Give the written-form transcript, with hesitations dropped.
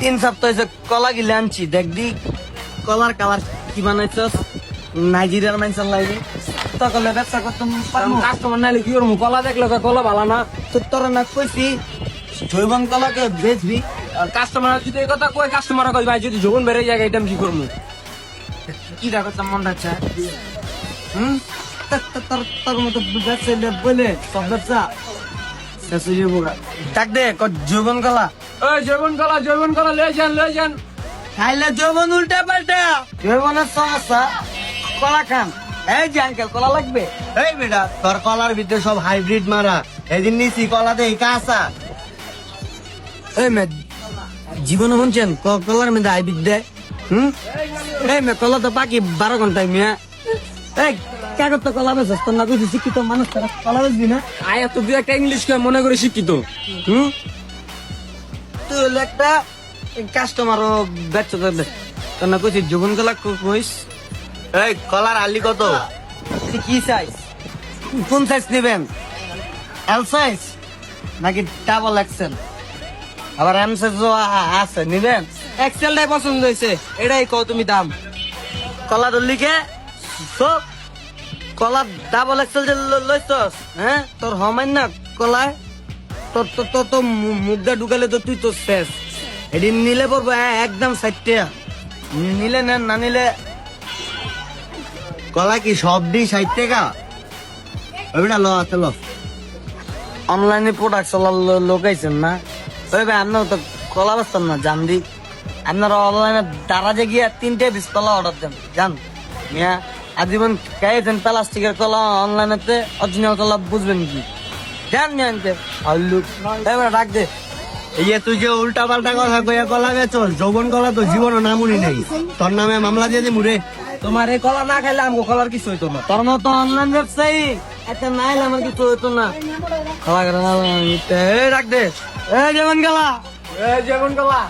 3 সপ্তাহ হয়েছে কলা গিলে আনছি, দেখবি কলার কালার কি বানাইছস, নাইজেরিয়ার মানুষের লাগে তকলে ব্যবসা করতাম পারবো। কাস্টমার নাইলে কি করবো? কলা দেখলে কয় কলা ভালো না। তো তোরা না কইছি জৈবন কলাকে বেচবি, আর কাস্টমার যদি এই কথা কয়, কাস্টমার কই ভাই যদি যখন বেড়ে যায় এটা আমি কি করবো? কি রাখতাম মন রাখছে তোর মতো ব্যবসা বলে সব ব্যবসা শেষ হয়ে যাবো। ডাক দে জৈবন কলা, ওই জৈবন কলা লয়ে যান। খাইলে যৌবন উল্টা পাল্টা যৌবনের সমস্যা। কলা খান, এই যে আঙ্কেল কলা লাগবে। এই বেটা, তোর কলার ভিতরে সব হাইব্রিড মারা। এদিন নিছি কলা দেই কাঁচা। এই মে জীবনে শুনছেন কলার মধ্যে হাইব্রিড দেয়? এই মে কলা তো পাকি 12 ঘন্টায় মিয়া। এই কাগজ তো কলা বেচস, তোর না কইছি শিক্ষিত মানুষ তারা কলা বেচবি না? আয়া তো দুই একটা ইংলিশ কয় মনে করে শিক্ষিত। তুই হলে একটা কাস্টমারও বেচতে দেবে, তোর না কইছি জীবন কলা কইস। এই কলার আলি কত? তুই কি সাইজ, কোন সাইজ নেবেন? এল সাইজ নাকি ডাবল এক্সেল? আবার এম সাইজ আছে, নিবেন? এক্সেলটাই পছন্দ হয়েছে, এটাই কও তুমি দাম। কলা দলিকে সব কলা ডাবল এক্সেল যে লইছস, হ্যাঁ তোর হমাইন না কলায় তোর তো তো তো মুখটা ঢুকালে তো তুই তো শেষ। এদিন নিলে পড়বো একদম 60 টাকা, নিলে নেন, না নিলে কলা কি সব দিই 60 টাকা? ওই বেটা ল আছে ল। অনলাইনে প্রোডাক্ট চলার লোকাইছেন না? ওই ভাই আপনার তো কলা বেচতাম না জান দি, আপনারা অনলাইনে দারাজে গিয়া 3টে পিস কলা অর্ডার দেন জান মিয়া। আজীবন খাইয়েছেন প্লাস্টিকের কলা, অনলাইনেতে অরিজিনাল কলা বুঝবেন কি? জান মিয়া আনতে আল্লু এবার ডাক দে। এই যে তুই যে উল্টা পাল্টা কথা কইয়া কলা বেচস, যৌবন কলা তো জীবনও নামুনি নাই। তোর নামে মামলা দিয়ে দিমু রে। তোমার এই কলা না খাইলে আমগো কলার কিছু হইতো না। তোর মতো অনলাইন ব্যবসায়ী একটা নাই আমার কিছু হইতো না। কলা ডাক দে, এই যেমন গেলা জৈবন কলা